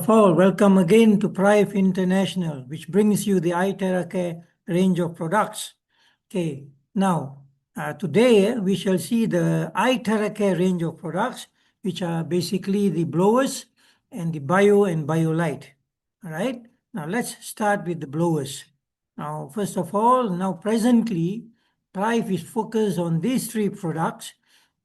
All, welcome again to Prive International, which brings you the iTeraCare range of products. Okay, now today we shall see the iTeraCare range of products, which are basically the blowers and the bio and BioLite. All right, now let's start with the blowers. Now, first of all, now presently, Prive is focused on these three products,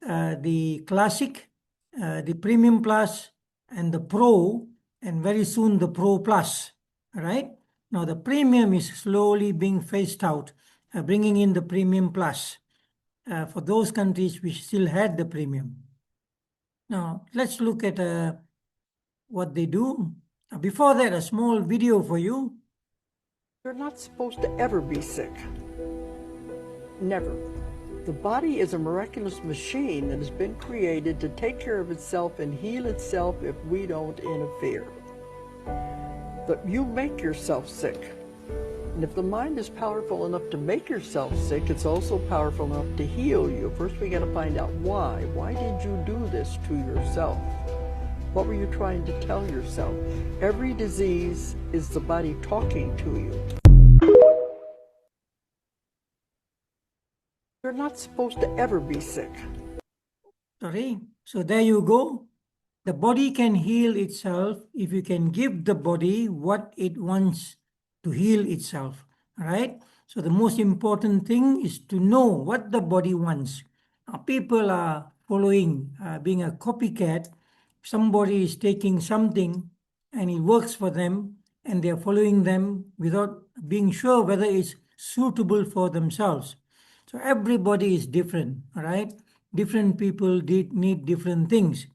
the Classic, the Premium Plus, and the Pro, and very soon the Pro Plus. All right. Now the Premium is slowly being phased out, bringing in the Premium Plus for those countries which still had the Premium. Now let's look at what they do. Before that, a small video for you. You're not supposed to ever be sick. Never. The body is a miraculous machine that has been created to take care of itself and heal itself if we don't interfere. But you make yourself sick. And if the mind is powerful enough to make yourself sick, it's also powerful enough to heal you. First, we got to find out why. Why did you do this to yourself? What were you trying to tell yourself? Every disease is the body talking to you. You're not supposed to ever be sick. Sorry. So there you go. The body can heal itself if you can give the body what it wants to heal itself. All right. So the most important thing is to know what the body wants. Now, people are following, being a copycat. Somebody is taking something and it works for them, and they are following them without being sure whether it's suitable for themselves. So everybody is different, all right? Different people need different things.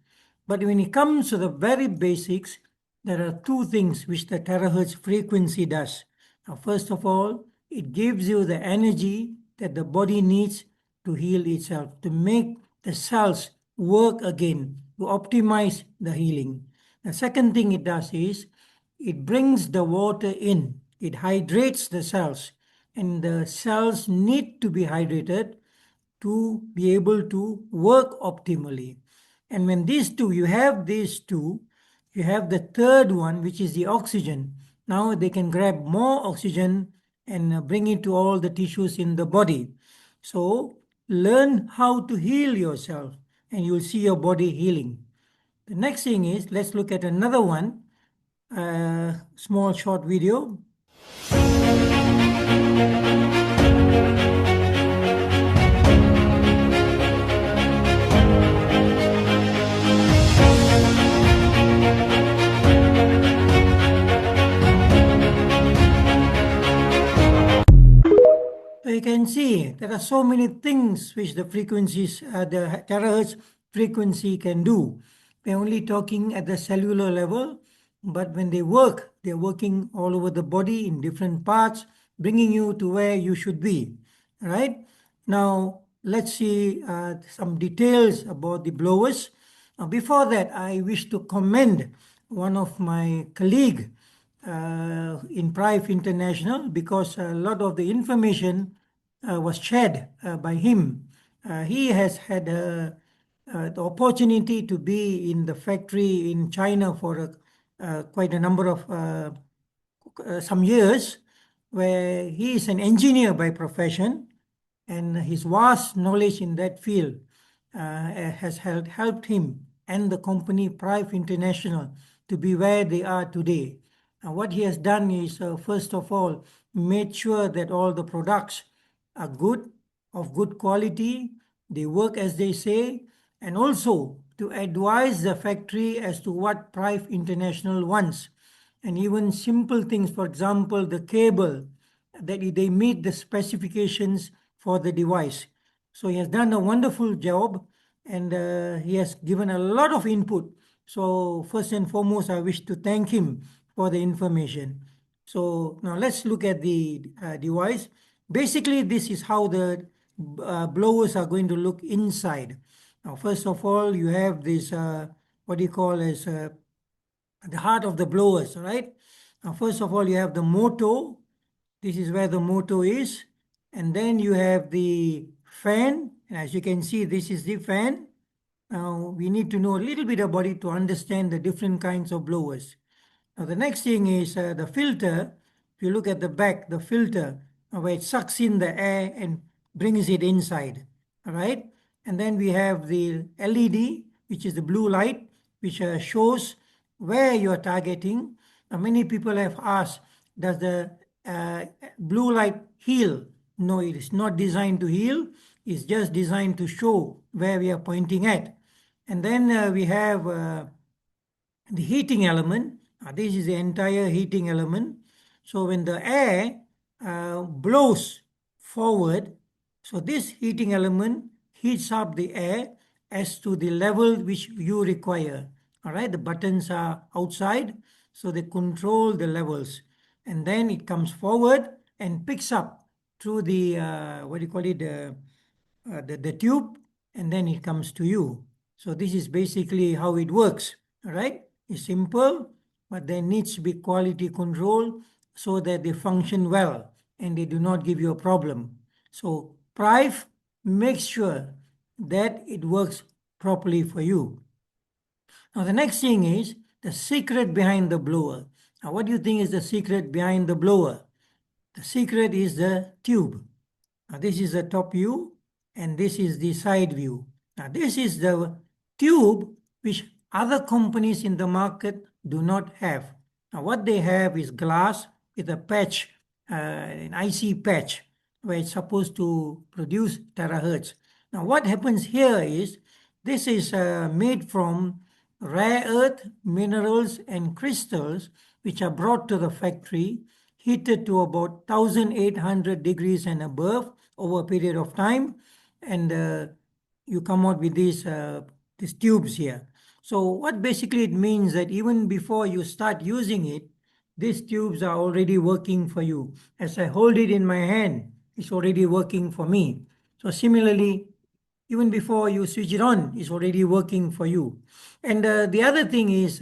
But when it comes to the very basics, there are two things which the terahertz frequency does. Now, first of all, it gives you the energy that the body needs to heal itself, to make the cells work again, to optimize the healing. The second thing it does is it brings the water in, it hydrates the cells, and the cells need to be hydrated to be able to work optimally. And when you have these two, you have the third one, which is the oxygen. Now they can grab more oxygen and bring it to all the tissues in the body. So learn how to heal yourself and you'll see your body healing. The next thing is, let's look at another one, small short video. So you can see there are so many things which the frequencies, the terahertz frequency can do. We're only talking at the cellular level, but when they work, they're working all over the body in different parts, bringing you to where you should be. All right. Now let's see some details about the blowers. Before that, I wish to commend one of my colleague in Prive International, because a lot of the information was shared by him. He has had the opportunity to be in the factory in China for quite a number of some years, where he is an engineer by profession, and his vast knowledge in that field has helped him and the company Prive International to be where they are today. What he has done is, first of all, made sure that all the products are good, of good quality, they work as they say, and also to advise the factory as to what Prive International wants. And even simple things, for example, the cable, that they meet the specifications for the device. So he has done a wonderful job, and he has given a lot of input. So first and foremost, I wish to thank him for the information. So now let's look at the device. Basically, this is how the blowers are going to look inside. Now, first of all, you have this, what do you call as the heart of the blowers, right? Now, first of all, you have the motor. This is where the motor is. And then you have the fan. And as you can see, this is the fan. Now, we need to know a little bit about it to understand the different kinds of blowers. Now, the next thing is the filter. If you look at the back, the filter, where it sucks in the air and brings it inside. All right. And then we have the LED, which is the blue light, which shows where you are targeting. Now, many people have asked, does the blue light heal? No, it is not designed to heal. It's just designed to show where we are pointing at. And then we have the heating element. This is the entire heating element. So when the air blows forward, so this heating element heats up the air as to the level which you require. All right, the buttons are outside, so they control the levels. And then it comes forward and picks up through the, what do you call it, the tube, and then it comes to you. So this is basically how it works. All right, it's simple, but there needs to be quality control so that they function well and they do not give you a problem. So Prive makes sure that it works properly for you. Now the next thing is the secret behind the blower. Now what do you think is the secret behind the blower? The secret is the tube. Now this is the top view and this is the side view. Now this is the tube which other companies in the market do not have. Now what they have is glass with a patch, an IC patch, where it's supposed to produce terahertz. Now what happens here is this is made from rare earth, minerals and crystals which are brought to the factory, heated to about 1800 degrees and above over a period of time, and you come out with these tubes here. So what basically it means that even before you start using it, these tubes are already working for you. As I hold it in my hand, it's already working for me. So similarly, even before you switch it on, it's already working for you. And the other thing is,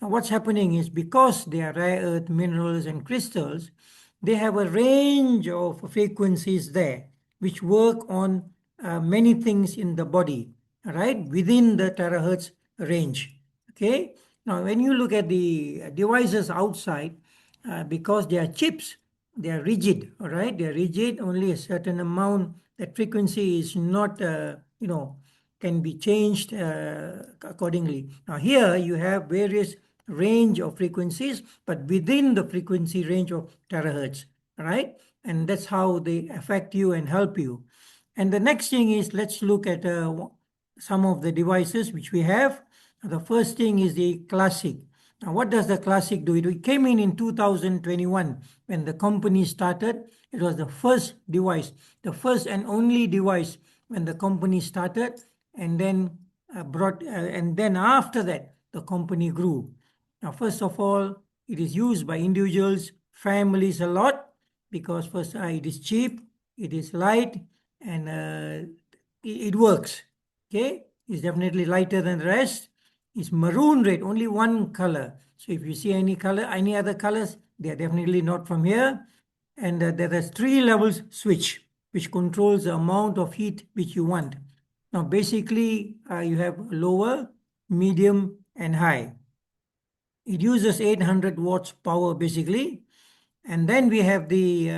what's happening is because they are rare earth minerals and crystals, they have a range of frequencies there which work on many things in the body, right, within the terahertz range. Okay. Now, when you look at the devices outside, because they are chips, they are rigid, all right? They are rigid, only a certain amount. That frequency is not, can be changed accordingly. Now here you have various range of frequencies, but within the frequency range of terahertz, right? And that's how they affect you and help you. And the next thing is, let's look at some of the devices which we have. The first thing is the Classic. Now, what does the Classic do? It came in 2021 when the company started. It was the first device, the first and only device when the company started, and then and then after that, the company grew. Now, first of all, it is used by individuals, families a lot because first, it is cheap, it is light, and it works. Okay, it's definitely lighter than the rest. It's maroon red, only one color. So if you see any color, any other colors, they are definitely not from here. And there is 3 levels switch, which controls the amount of heat which you want. Now, basically, you have lower, medium, and high. It uses 800 watts power, basically. And then we have the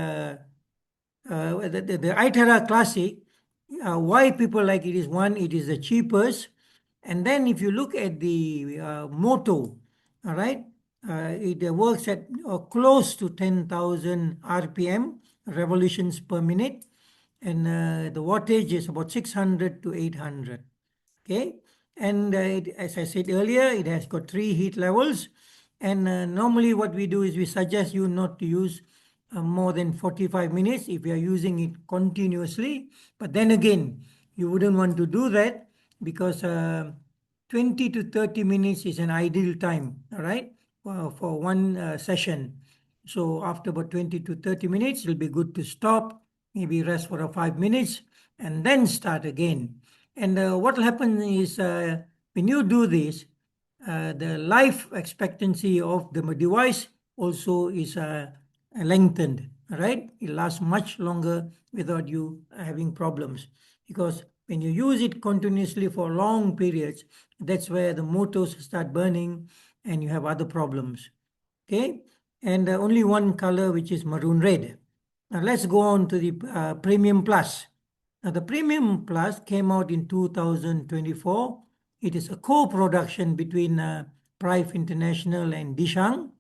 iTera Classic. Why people like it is, one, it is the cheapest. And then if you look at the moto, all right, it works at close to 10,000 RPM, revolutions per minute. And the wattage is about 600 to 800. Okay. And as I said earlier, it has got 3 heat levels. And normally what we do is we suggest you not to use more than 45 minutes if you are using it continuously. But then again, you wouldn't want to do that because 20 to 30 minutes is an ideal time, all right, for one session. So after about 20 to 30 minutes, it'll be good to stop, maybe rest for 5 minutes, and then start again. And what will happen is when you do this, the life expectancy of the device also is lengthened, right? It lasts much longer without you having problems. Because when you use it continuously for long periods, that's where the motors start burning and you have other problems. Okay, and only one color, which is maroon red. Now let's go on to the Premium Plus. Now the Premium Plus came out in 2024. It is a co-production between Prive International and Dishang,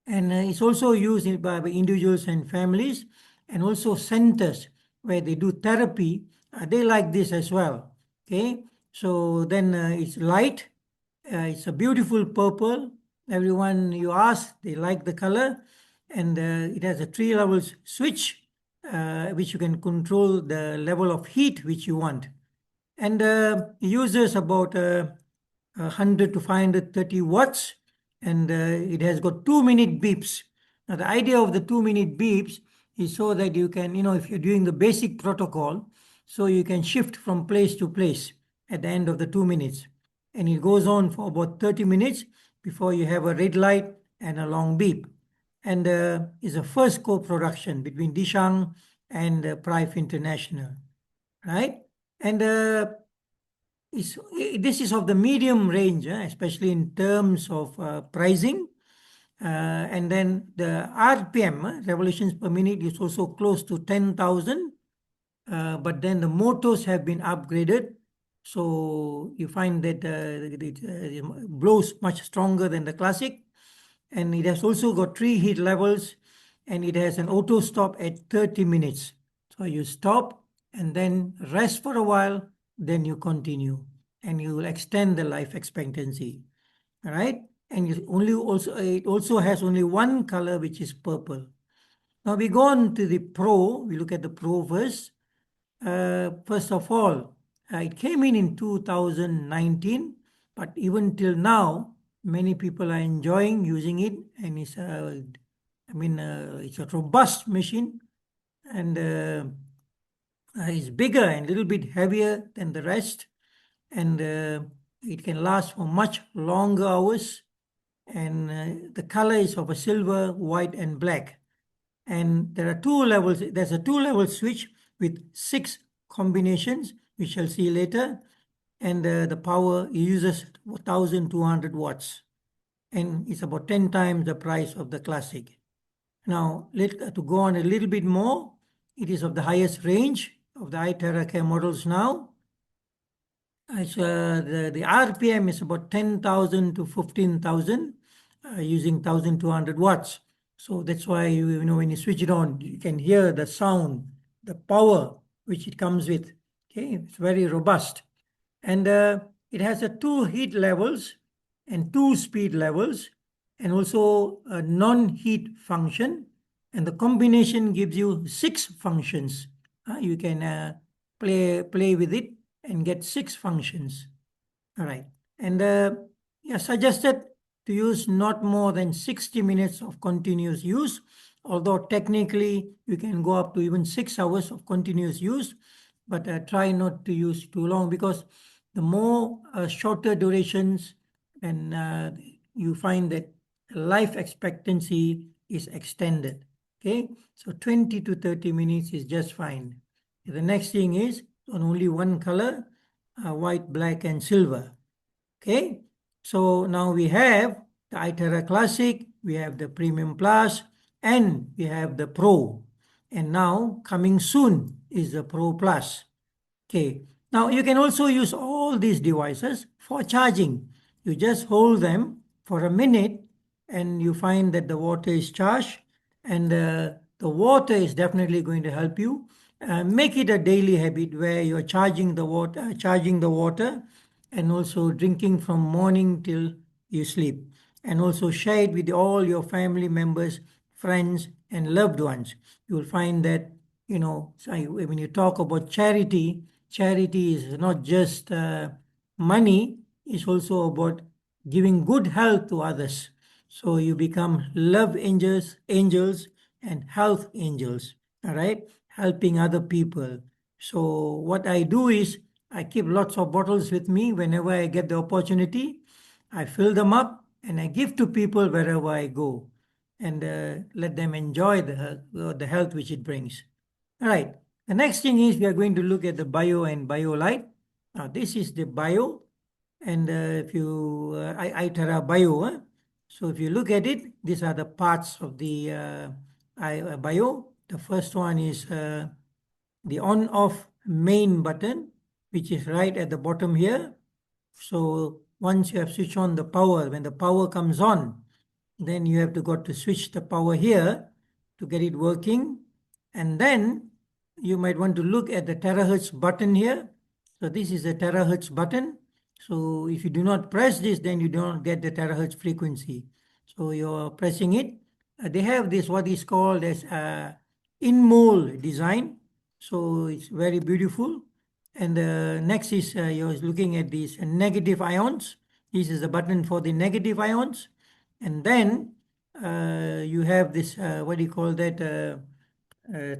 and it's also used by individuals and families, and also centers where they do therapy. They like this as well. Okay, so then it's light, it's a beautiful purple. Everyone you ask, they like the color, and it has a 3 levels switch, which you can control the level of heat which you want, and uses about 100 to 530 watts, and it has got 2-minute beeps. Now the idea of the 2-minute beeps is so that you can, if you're doing the basic protocol, so you can shift from place to place at the end of the 2 minutes, and it goes on for about 30 minutes before you have a red light and a long beep, and is a first co-production between Dishang and Prive International, right? And this is of the medium range, especially in terms of pricing. And then the RPM, revolutions per minute, is also close to 10,000. But then the motors have been upgraded. So you find that it blows much stronger than the classic. And it has also got 3 heat levels, and it has an auto stop at 30 minutes. So you stop and then rest for a while, then you continue, and you will extend the life expectancy. All right. And it also has only one color, which is purple. Now we go on to the Pro. We look at the Pro first. First of all, it came in 2019, but even till now, many people are enjoying using it, and it's a robust machine, and it's bigger and a little bit heavier than the rest, and it can last for much longer hours, and the color is of a silver, white, and black. And there are 2 levels. There's a 2-level switch with 6 combinations, we shall see later. And the power uses 1,200 watts. And it's about 10 times the price of the classic. Now, to go on a little bit more, it is of the highest range of the iTeraCare models now. The RPM is about 10,000 to 15,000 using 1,200 watts. So that's why, when you switch it on, you can hear the sound, the power which it comes with. Okay, it's very robust. And it has 2 heat levels and 2 speed levels, and also a non-heat function. And the combination gives you 6 functions. You can play with it and get 6 functions. All right. And suggested to use not more than 60 minutes of continuous use, although technically you can go up to even 6 hours of continuous use, but try not to use too long, because the more shorter durations, and you find that life expectancy is extended. Okay, so 20 to 30 minutes is just fine. The next thing is on only one color, white, black, and silver. Okay, so now we have the iTera Classic, we have the Premium Plus, and we have the Pro. And now coming soon is the Pro Plus. Okay, now you can also use all these devices for charging. You just hold them for a minute, and you find that the water is charged, and the water is definitely going to help you. Make it a daily habit where you're charging the water, and also drinking from morning till you sleep, and also share it with all your family members, friends, and loved ones. You will find that, when you talk about charity, charity is not just money, it's also about giving good health to others. So you become love angels and health angels, all right, helping other people. So what I do is I keep lots of bottles with me whenever I get the opportunity. I fill them up and I give to people wherever I go, and let them enjoy the health which it brings. All right. The next thing is we are going to look at the bio and BioLite. Now this is the bio, and if you iTera Bio, So if you look at it, these are the parts of the bio. The first one is the on-off main button, which is right at the bottom here. So once you have switched on the power, when the power comes on, then you have to go to switch the power here to get it working. And then you might want to look at the terahertz button here. So this is the terahertz button. So if you do not press this, then you do not get the terahertz frequency. So you're pressing it. They have this what is called as in-mold design. So it's very beautiful. And next is you're looking at these negative ions. This is the button for the negative ions. And then you have this, what do you call that,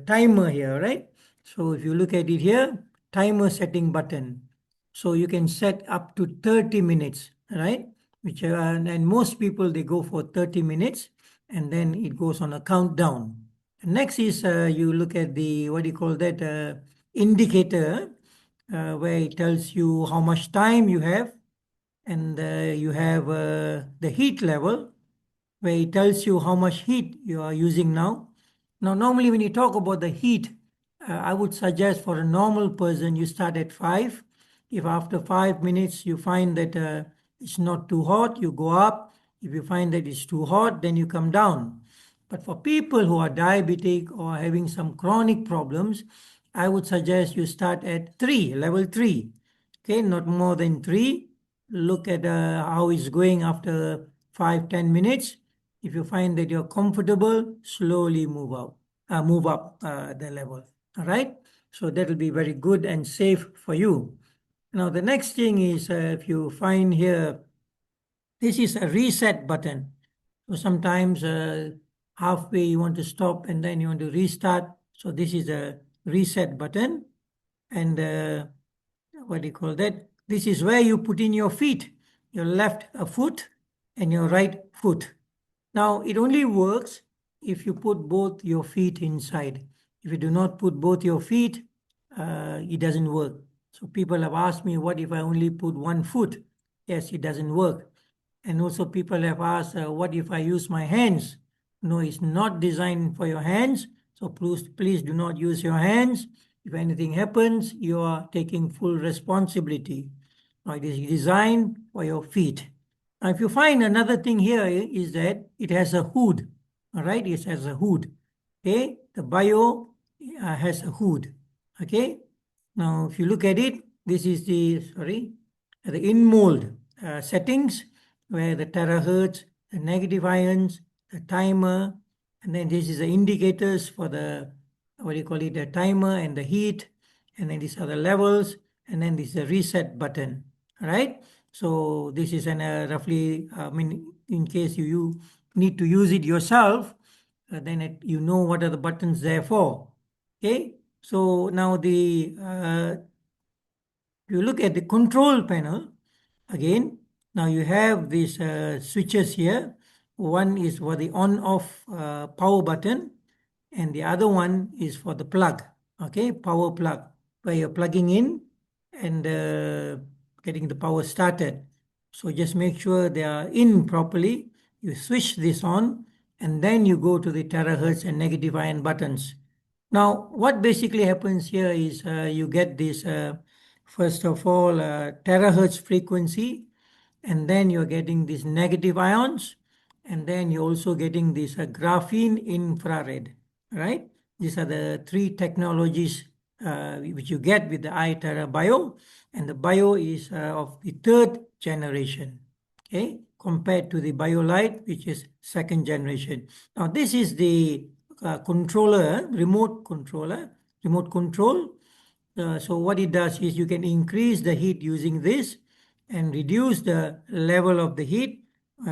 timer here, right? So if you look at it here, timer setting button. So you can set up to 30 minutes, right? Which and most people, they go for 30 minutes and then it goes on a countdown. Next is you look at the, what do you call that, indicator, where it tells you how much time you have, and you have the heat level, where it tells you how much heat you are using now. Now, normally when you talk about the heat, I would suggest for a normal person, you start at 5. If after 5 minutes you find that it's not too hot, you go up. If you find that it's too hot, then you come down. But for people who are diabetic or having some chronic problems, I would suggest you start at 3, level 3. Okay, not more than 3. Look at how it's going after 5-10 minutes. If you find that you're comfortable, slowly move up the level. All right. So that will be very good and safe for you. Now the next thing is if you find here, this is a reset button. So sometimes halfway you want to stop and then you want to restart. So this is a reset button. And what do you call that? This is where you put in your feet, your left foot and your right foot. Now, it only works if you put both your feet inside. If you do not put both your feet, it doesn't work. So people have asked me, what if I only put one foot? Yes, it doesn't work. And also people have asked, what if I use my hands? No, it's not designed for your hands. So please do not use your hands. If anything happens, you are taking full responsibility. Now, it is designed for your feet. Now, if you find another thing here is that it has a hood. All right, it has a hood. Okay, the bio has a hood. Okay, now if you look at it, this is the in-mold settings where the terahertz, the negative ions, the timer, and then this is the indicators for the, what do you call it, the timer and the heat, and then these are the levels, and then this is the reset button. All right. So this is an roughly, I mean, in case you need to use it yourself, then you know what are the buttons there for. Okay. So now you look at the control panel again. Now you have these switches here. One is for the on-off power button, and the other one is for the plug. Okay, power plug, where you're plugging in and getting the power started. So just make sure they are in properly. You switch this on, and then you go to the terahertz and negative ion buttons. Now, what basically happens here is you get this, first of all, terahertz frequency, and then you're getting these negative ions, and then you're also getting this graphene infrared, right? These are the three technologies which you get with the iTera Bio, and the Bio is of the 3rd generation, okay, compared to the BioLite, which is 2nd generation. Now, this is the controller, remote control. So what it does is you can increase the heat using this and reduce the level of the heat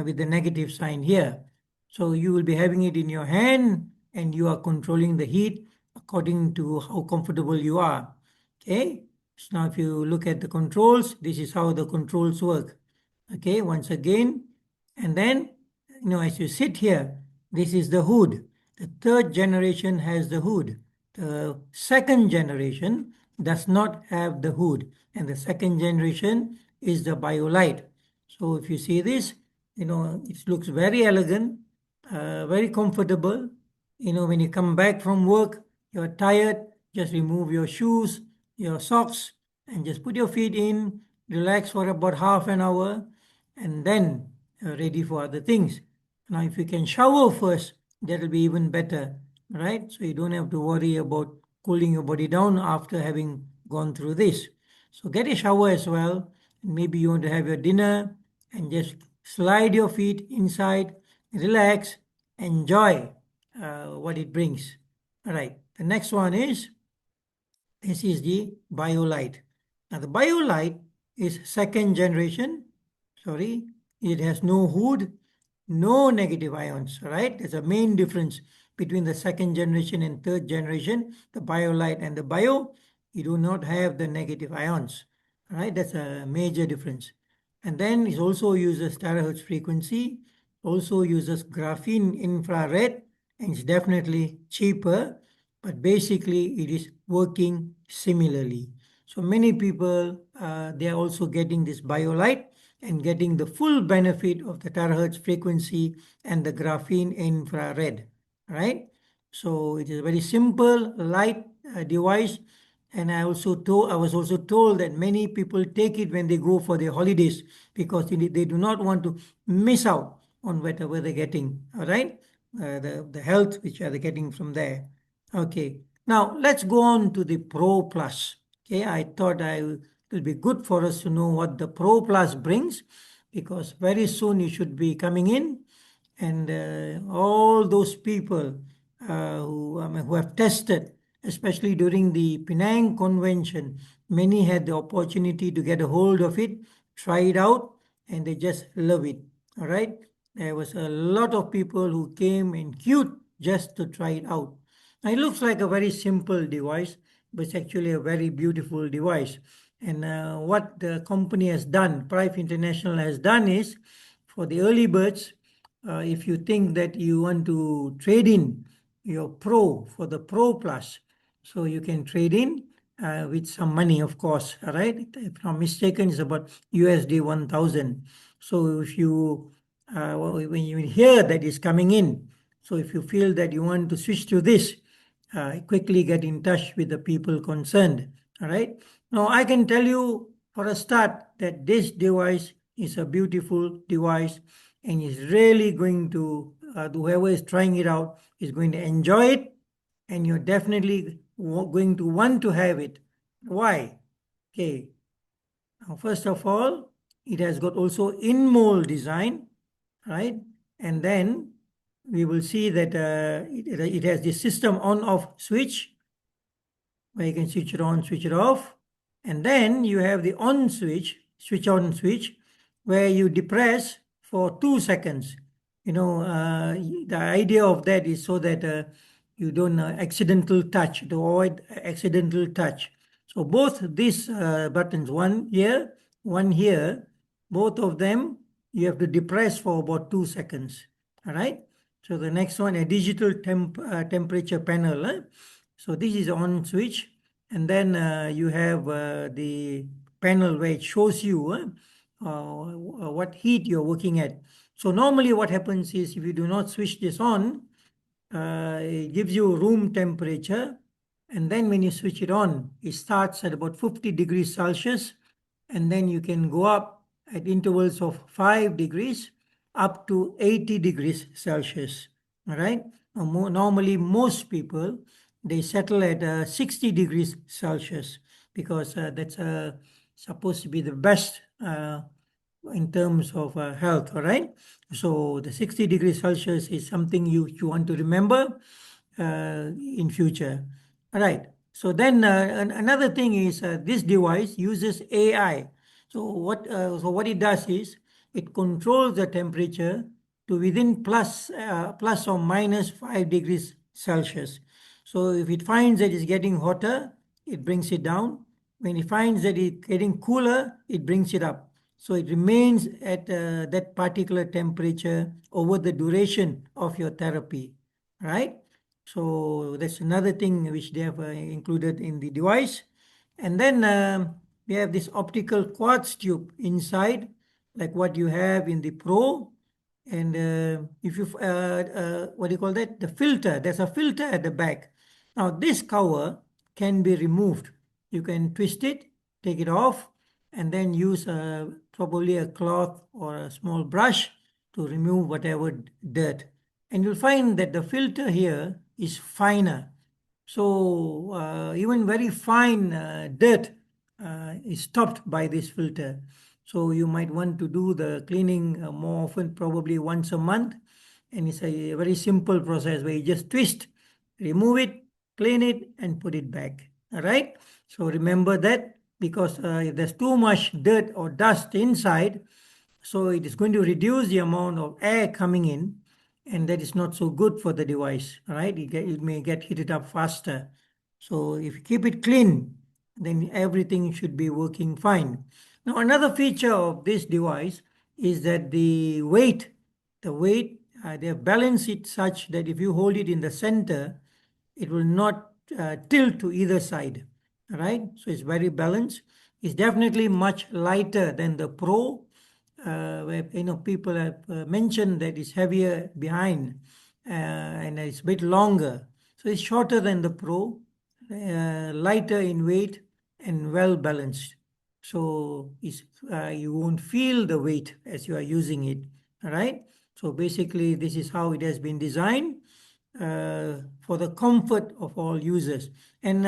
with the negative sign here. So you will be having it in your hand and you are controlling the heat according to how comfortable you are. Okay. So now if you look at the controls, this is how the controls work. Okay, once again, and then, as you sit here, this is the hood. The 3rd generation has the hood. The 2nd generation does not have the hood, and the 2nd generation is the BioLite. So if you see this, It looks very elegant, very comfortable. When you come back from work, you're tired, just remove your shoes, your socks, and just put your feet in, relax for about half an hour, and then you're ready for other things. Now, if you can shower first, that'll be even better, right? So you don't have to worry about cooling your body down after having gone through this. So get a shower as well. Maybe you want to have your dinner and just slide your feet inside, relax, enjoy what it brings. All right. The next one is this is the BioLite. Now the BioLite is second generation. Sorry, it has no hood, no negative ions. Right? There's a main difference between the second generation and third generation. The BioLite and the Bio, you do not have the negative ions. Right? That's a major difference. And then it also uses terahertz frequency, also uses graphene infrared, and it's definitely cheaper, but basically it is working similarly. So many people, they are also getting this BioLite and getting the full benefit of the terahertz frequency and the graphene infrared, right? So it is a very simple, light device. And I was also told that many people take it when they go for their holidays because they do not want to miss out on whatever they're getting, all right? The health which are they getting from there. Okay, now let's go on to the Pro Plus. Okay, I thought it will be good for us to know what the Pro Plus brings because very soon you should be coming in and all those people who have tested, especially during the Penang Convention, many had the opportunity to get a hold of it, try it out, and they just love it. All right, there was a lot of people who came and queued just to try it out. Now, it looks like a very simple device, but it's actually a very beautiful device. And what the company has done, Prive International has done is for the early birds, if you think that you want to trade in your Pro for the Pro Plus, so you can trade in with some money, of course, all right? If I'm not mistaken, it's about USD 1000. So if you, when you hear that is coming in, so if you feel that you want to switch to this, quickly get in touch with the people concerned. All right. Now, I can tell you for a start that this device is a beautiful device and is really going to, whoever is trying it out is going to enjoy it and you're definitely going to want to have it. Why? Okay. Now, first of all, it has got also in-mold design, right? And then we will see that it has the system on-off switch where you can switch it on, switch it off. And then you have the on switch, switch on switch, where you depress for 2 seconds. The idea of that is so that you don't accidental touch, to avoid accidental touch. So both these buttons, one here, both of them, you have to depress for about 2 seconds. All right. So the next one, a digital temperature panel. So this is on switch, and then you have the panel where it shows you what heat you're working at. So normally what happens is if you do not switch this on, it gives you room temperature, and then when you switch it on, it starts at about 50 degrees Celsius, and then you can go up at intervals of 5 degrees up to 80 degrees Celsius. All right. Normally, most people they settle at 60 degrees Celsius because that's supposed to be the best in terms of health. All right. So the 60 degrees Celsius is something you want to remember in future. All right. So then another thing is this device uses AI. So what it does is it controls the temperature to within plus or minus 5 degrees Celsius. So if it finds that it's getting hotter, it brings it down. When it finds that it's getting cooler, it brings it up. So it remains at that particular temperature over the duration of your therapy, right? So that's another thing which they have included in the device. And then we have this optical quartz tube inside, like what you have in the Pro. And if you, what do you call that? The filter, there's a filter at the back. Now, this cover can be removed. You can twist it, take it off, and then use probably a cloth or a small brush to remove whatever dirt. And you'll find that the filter here is finer. So even very fine dirt is stopped by this filter. So you might want to do the cleaning more often, probably once a month. And it's a very simple process where you just twist, remove it, clean it, and put it back. All right. So remember that, because if there's too much dirt or dust inside, so it is going to reduce the amount of air coming in, and that is not so good for the device. All right. It may get heated up faster. So if you keep it clean, then everything should be working fine. Now, another feature of this device is that they have balanced it such that if you hold it in the center, it will not tilt to either side. Right? So it's very balanced. It's definitely much lighter than the Pro, where people have mentioned that it's heavier behind and it's a bit longer. So it's shorter than the Pro, lighter in weight, and well balanced. So you won't feel the weight as you are using it. All right. So basically, this is how it has been designed for the comfort of all users. And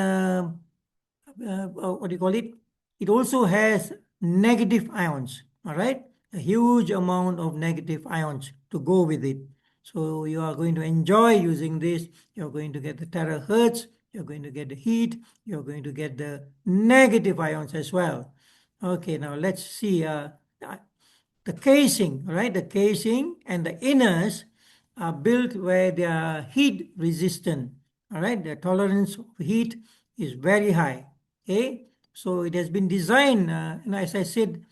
what do you call it? It also has negative ions. All right. A huge amount of negative ions to go with it. So you are going to enjoy using this. You're going to get the terahertz. You're going to get the heat. You're going to get the negative ions as well. Okay, now let's see the casing, right? The casing and the inners are built where they are heat resistant. All right, the tolerance of heat is very high. Okay, so it has been designed, as I said,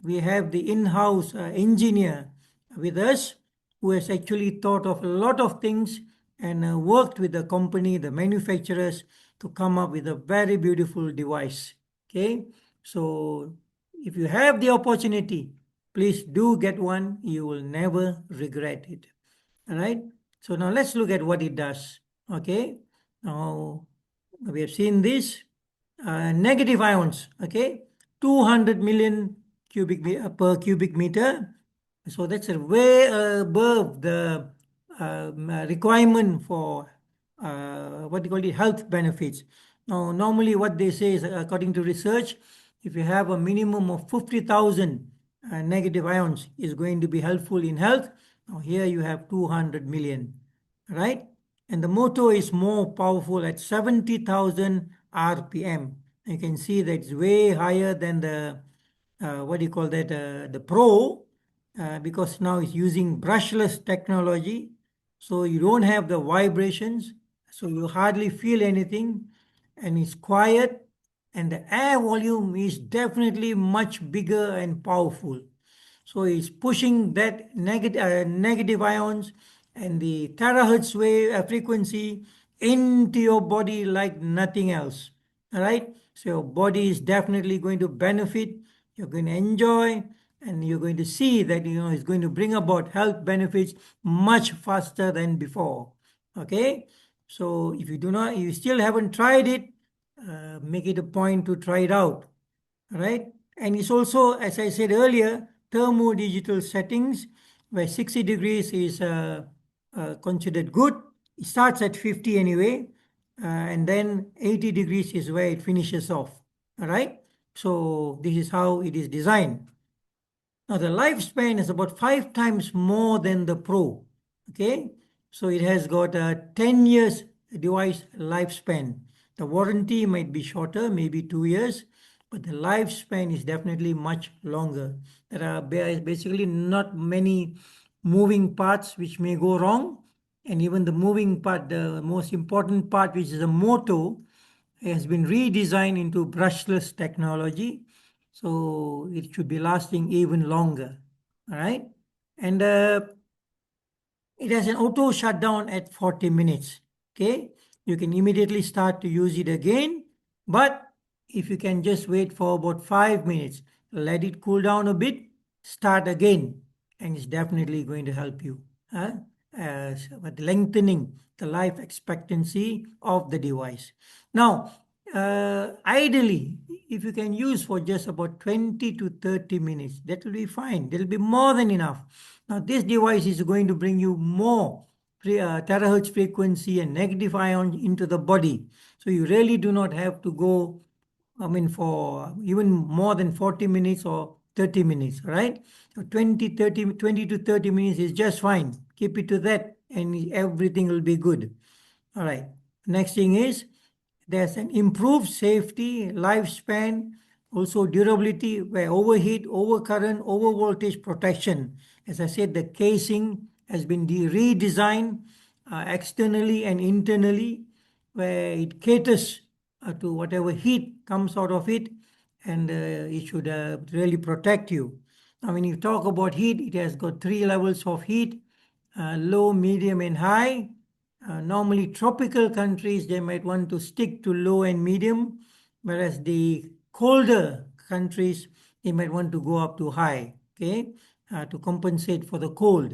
we have the in-house engineer with us who has actually thought of a lot of things and worked with the company, the manufacturers, to come up with a very beautiful device. Okay, so if you have the opportunity, please do get one. You will never regret it. All right. So now let's look at what it does. Okay. Now we have seen this negative ions. Okay. 200 million per cubic meter. So that's way above the requirement for what they call it, health benefits. Now, normally what they say is, according to research, if you have a minimum of 50,000 negative ions is going to be helpful in health. Now here you have 200 million, right? And the motor is more powerful at 70,000 RPM. You can see that it's way higher than the, what do you call that, the Pro, because now it's using brushless technology. So you don't have the vibrations, so you hardly feel anything, and it's quiet, and the air volume is definitely much bigger and powerful. So it's pushing that negative ions and the terahertz wave frequency into your body like nothing else. All right. So your body is definitely going to benefit. You're going to enjoy, and you're going to see that it's going to bring about health benefits much faster than before. Okay. So if you still haven't tried it, make it a point to try it out. All right. And it's also, as I said earlier, thermodigital settings where 60 degrees is considered good. It starts at 50 anyway, and then 80 degrees is where it finishes off. All right. So this is how it is designed. Now the lifespan is about 5 times more than the Pro. Okay. So it has got a 10 years device lifespan. The warranty might be shorter, maybe 2 years, but the lifespan is definitely much longer. There are basically not many moving parts which may go wrong. And even the moving part, the most important part, which is the motor, has been redesigned into brushless technology. So it should be lasting even longer. All right. And it has an auto shutdown at 40 minutes. Okay. You can immediately start to use it again. But if you can just wait for about 5 minutes, let it cool down a bit, start again, and it's definitely going to help you with lengthening the life expectancy of the device. Now, ideally, if you can use for just about 20 to 30 minutes, that will be fine. That will be more than enough. Now, this device is going to bring you more terahertz frequency and negative ion into the body. So you really do not have to go, I mean, for even more than 40 minutes or 30 minutes, right? So 20 to 30 minutes is just fine. Keep it to that and everything will be good. All right. Next thing is there's an improved safety, lifespan, also durability, where overheat, overcurrent, overvoltage protection. As I said, the casing has been redesigned externally and internally, where it caters to whatever heat comes out of it, and it should really protect you. Now, when you talk about heat, it has got 3 levels of heat: low, medium, and high. Normally, tropical countries, they might want to stick to low and medium, whereas the colder countries, they might want to go up to high, okay, to compensate for the cold,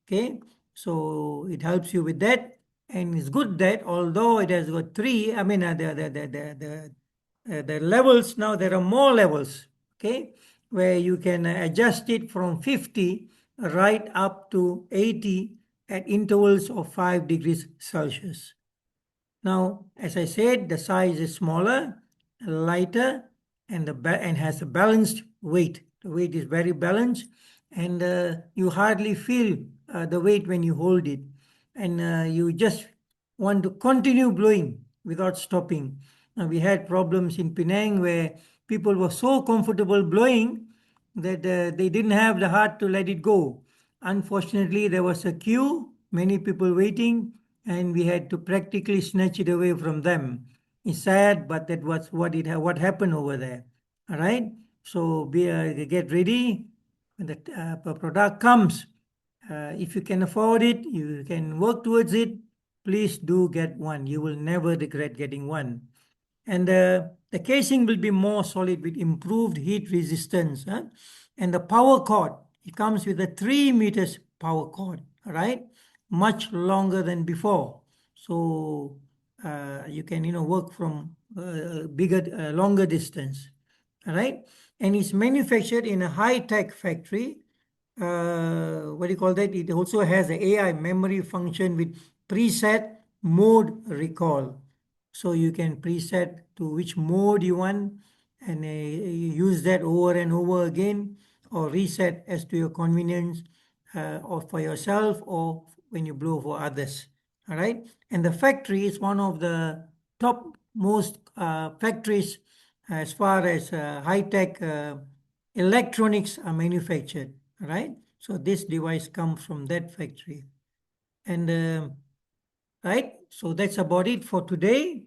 okay. So it helps you with that, and it's good that although it has got three, I mean, the levels, now there are more levels, okay, where you can adjust it from 50 right up to 80 at intervals of 5 degrees Celsius. Now, as I said, the size is smaller, lighter, and has a balanced weight. The weight is very balanced, and you hardly feel the weight when you hold it, and you just want to continue blowing without stopping. Now, we had problems in Penang where people were so comfortable blowing that they didn't have the heart to let it go. Unfortunately, there was a queue, many people waiting, and we had to practically snatch it away from them. It's sad, but that was what happened over there. All right. So get ready when the product comes. If you can afford it, you can work towards it. Please do get one. You will never regret getting one. And the casing will be more solid with improved heat resistance. Huh? And the power cord, it comes with a 3 meters power cord, right? Much longer than before. So you can, work from longer distance, all right? And it's manufactured in a high-tech factory. What do you call that? It also has an AI memory function with preset mode recall. So you can preset to which mode you want, and use that over and over again, or reset as to your convenience, or for yourself or when you blow for others. All right. And the factory is one of the top most factories as far as high-tech electronics are manufactured. All right. So this device comes from that factory. And right. So that's about it for today.